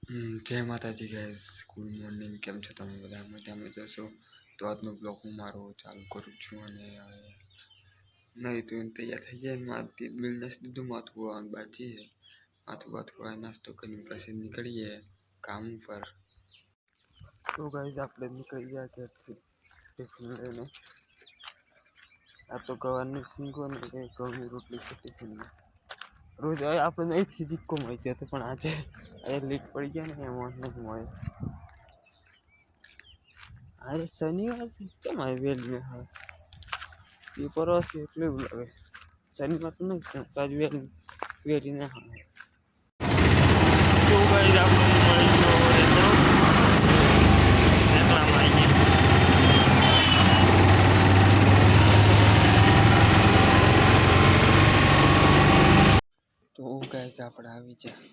જય માતાજી guys, good morning. કેમ છો તમે બધા? મજામાં જશો તો આજનો બ્લોગ હું મારો ચાલુ કરું છું. અને હવે નહીં તો એને તૈયાર થઈ જાય માથું બિલ નાસ્તો દીધું, માથું આવવાનું બાકી છે. માથું નાસ્તો કરીને પછી નીકળીએ કામ પર. તો ગાઈસ આપણે નીકળી ગયા ઘરથી ટિફિન લઈને. આ તો ગવારની સિંગો ને ઘઉંની રોટલી છે ટિફિનમાં. રોજ આપણે અહીંથી ધીક્કો મળી જતો, પણ આજે લેટ પડી ગયા ને એમાં નથી મળે. આજે શનિવાર છે, કેમ આવી વહેલી હવે એ પરવાસ એટલે એવું લાગે. શનિવાર તો નહીં, આજ વહેલી ના આવે. તો ગાઈસ આપણે મળી ગયો એકલામાં આવી ગયા. તો ગાઈસ આપણે આવી ગયા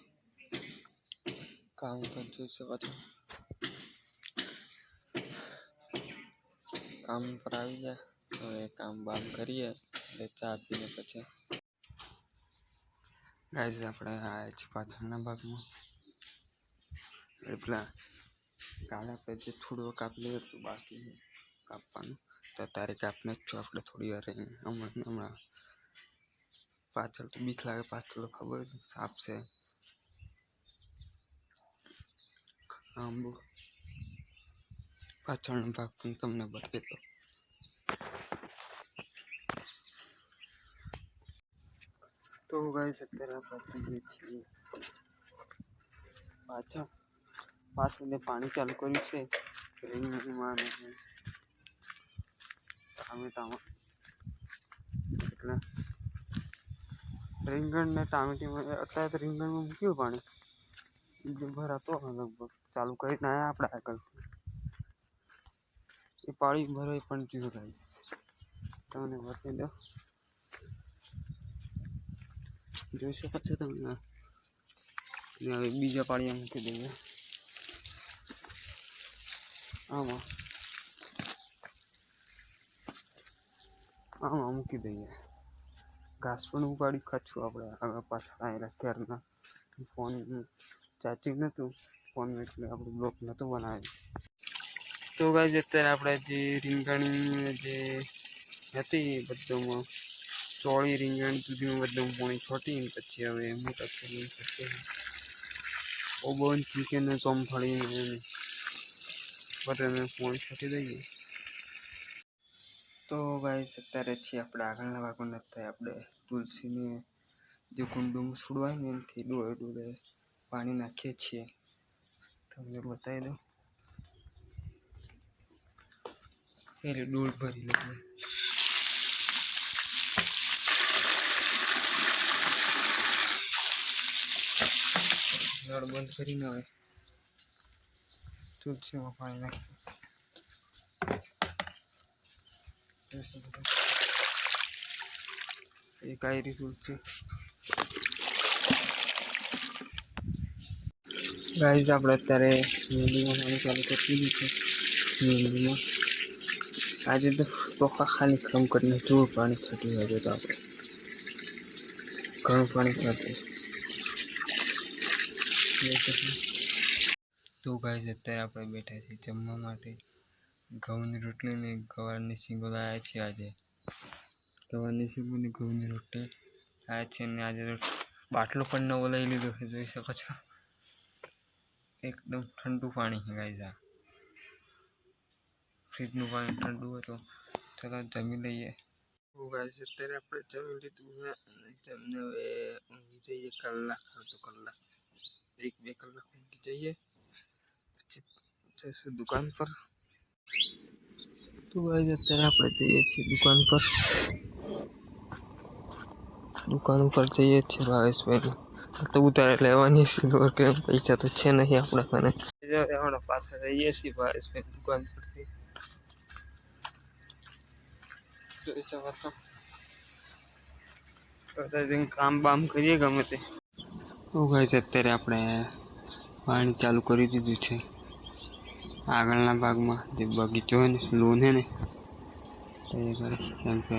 કામ કરજો છે બધું. કામ પર આવી ગયા. હવે કામ બામ કરીએ એટલે ચા પીને પછી ગાઈસ આપણે આવ્યા છીએ પાછળના ભાગમાં. એટલા કાલે આપણે જે થોડું કાપી લીધું બાકી કાપવાનું, તો તારે કાપને જ છો આપણે થોડી વાર હમણાં. પાછળ તો બીક લાગે, પાછળ તો ખબર છે સાપ છે. આંબુ પાછળનો ભાગ પણ તમને બતાવી દો. તો ગાઈસ અત્યારે આપણે જઈએ છીએ પાછળ પાણી ચાલુ કર્યું છે રીંગણમાં અને ટામેટામાં. એટલે રીંગણ ને ટામેટીમાં અત્યારે તો રીંગણમાં મૂક્યું પાણી, બીજું ભરાતો લગભગ ચાલુ કરીને આવ્યા આપણે આગળ. એ પાણી ભરાય પણ જોયું ગાઈસ, તમને બતાવી દો. જોઈ શકો છો તમે. હવે બીજા પાણી મૂકી દઈએ આમાં મૂકી દઈએ. ઘાસ પણ ઉપાડી ખાશું આપણે આગળ પાછળ આવેલા ક્યારના. ફોન ચાર્જિંગ નહોતું ફોનમાં, એટલે આપણે બ્લોગ નહોતું બનાવ્યું. તો ગાઈસ અત્યારે આપણે જે રીંગણી જે હતી બધામાં ચોળી રીંગણ સુધીમાં બધું પાણી છોટીને પછી હવે મોટા કરી શકીએ. ઓબન ચિકન ચોમફળીને બધાને પાણી છોટી દઈએ. તો ગાઈસ અત્યારે છીએ આપણે આગળના ભાગમાં નથી થાય. આપણે તુલસીને જે કુંડું છોડવાય ને એનાથી ડોળે પાણી નાખીએ છીએ. તમને બતાવી દઉં. એટલે ડોળ ભરી લઈએ. નળ બંધ કરીને હવે તુલસીમાં પાણી નાખીએ. એક આયરી તુલસી. ગાઈસ આપણે અત્યારે મહેંદીમાં પાણી ચાલુ કરી દીધું છે. મહેંદીમાં આજે તો ચોખ્ખા ખાલી ખમ કરીને જોર પાણી છાંટ્યું હોય તો આપણે ઘણું પાણી છાંટ્યું. તો ગાઈસ અત્યારે આપણે બેઠા છીએ જમવા માટે. ઘઉંની રોટલી ને ગવારની સિંગો લાવ્યા છીએ આજે. ગવારની સિંગો ને ઘઉંની રોટલી લાવ્યા છે. અને આજે બાટલો પણ નવો લઈ લીધો છે, જોઈ શકો છો. એકદમ ઠંડુ પાણી છે ગાઈસ. આ ફ્રીજનું પાણી ઠંડુ હોય તો ચલો જમી લઈએ. તો ગાઈસ અત્યારે આપણે જમી લીધું છે અને જમને હવે ઊંઘી જઈએ કલાક, અડધો કલાક, 1-2 કલાક ઊંઘી જઈએ. પછી જઈશું દુકાન પર. તો ગાઈસ અત્યારે આપણે જઈએ છીએ દુકાન ઉપર જઈએ છીએ ભાવેશભાઈ. તો ઉતારે લેવાની સિલ્વર કે પૈસા તો છે નહીં આપણા કને. હમણાં પાછા જઈએ છીએ ભાવેશભાઈ દુકાન પરથી. જોઈ શકો છો. કામ બામ કરીએ ગમે તે. તો ગાઈસ અત્યારે આપણે પાણી ચાલુ કરી દીધું છે આગળના ભાગમાં. જે બગીચો હોય ને લોન છે ને તો એ કરે. કેમ કે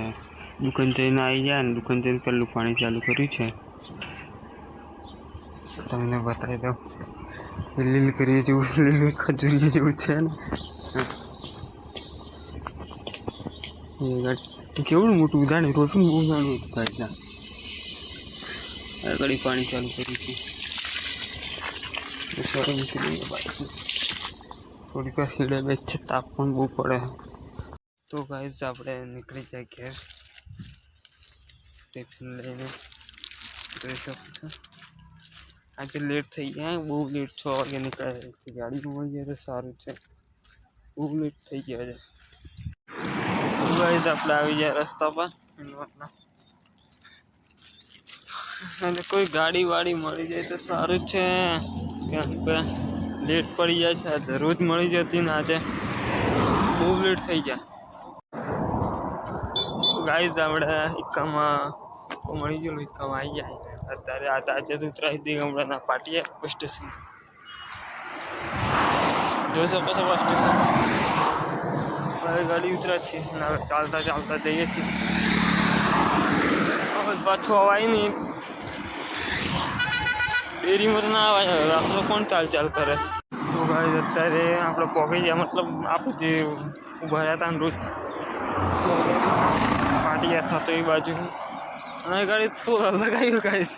દુકાન જઈને આવી જાય ને, દુકાન જઈને પહેલું પાણી ચાલુ કર્યું છે. તમને બતાવી દઉં. લીલ કરી જેવું લીલું ખજૂરી જેવું છે ને એ ગાડી કેવડું મોટું જાણે રોટું બહુ જાણું હતું ગાડીના આગળ પાણી ચાલુ કર્યું છે સારું મૂકી દઈએ બાઈક થોડીક વાર હીડે બેચ છે તાપ પણ બહુ પડે તો ગાઈઝ આપણે નીકળી જાય ઘેર ટિફિન લઈને જોઈ શકો છો આજે લેટ થઈ ગયા બહુ લેટ 6 વાગે નીકળ્યા ગાડી મળી જાય તો સારું છે બહુ લેટ થઈ ગયા છે ગાઈઝ આપણે આવી જાય રસ્તા પર અને કોઈ ગાડી વાડી મળી જાય તો સારું છે કેમ કે લેટ પડી જાય છે જરૂર જ મળી જતી ને આજે બહુ લેટ થઈ ગયા ગાઈઝ આપણે ઇક્કામાં મળી ગયેલું ઇક્કામાં આવી જાય અત્યારે આ આજે તો ઉતરાવી દઈએ હમણાં પાટીએ બસ સ્ટેશન જોઈ શકો છો બસ સ્ટેશન હવે ગાડી ઉતરા છીએ અને હવે ચાલતા ચાલતા જઈએ છીએ હવે પાછું અવાય નહીં ડેરીમાં તો ના અવાય હવે આપણે કોણ ચાલ કરે તો ગાઈઝ અત્યારે આપણે પહોંચી ગયા મતલબ આપણે જે ઊભા રહ્યા હતા ને રોજ પાટિયા થતો એ બાજુ અને ગાડી સોલર લગાવ્યું ગાઈઝ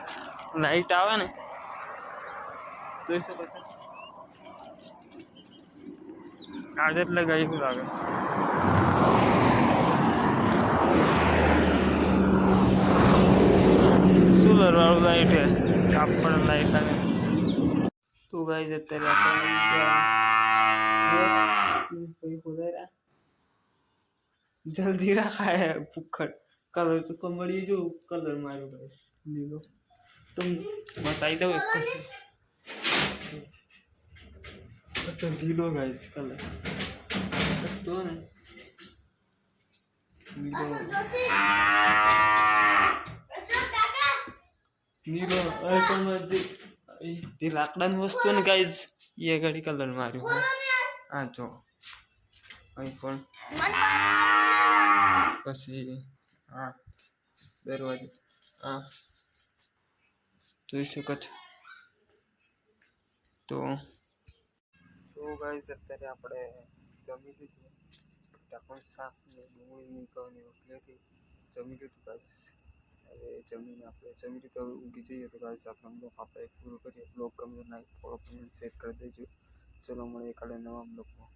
લાઈટ આવે ને જોઈ શકો છો આજે જ લગાવ્યું લાગે સોલર વાળું લાઈટ હે કાપ પણ લાઈટ આવે તો ગાઈઝ અત્યારે આપણે જલ્દી રખાય ભૂખડ કલર તો કમળી જો કલર માર્યો ગાઈસ લીલો તો બતાવી દઉં એક તો લીલો ગાઈસ કલર તો ને લીલો જે લાકડાની વસ્તુ ને ગાઈસ એ ઘડી કલર માર્યો હા જો અહીં પણ પછી હા દરવાજો હા જોઈ શકો છો તો ગાઈસ અત્યારે આપણે જમી લીધું ઢાંકણ શાક ને ડુંગળીની કવની રોટલીથી જમી લીધું ગાઈસ હવે જમીને આપણે જમી લીધું હવે ઊંઘી જઈએ તો ગાઈસ આપણે બ્લોગ આપણે પૂરો કરીએ બ્લોગ ગમે લાઈક ફોલો કમેન્ટ શેર કરી દેજો ચલો મળીએ કાલે નવા બ્લોગમાં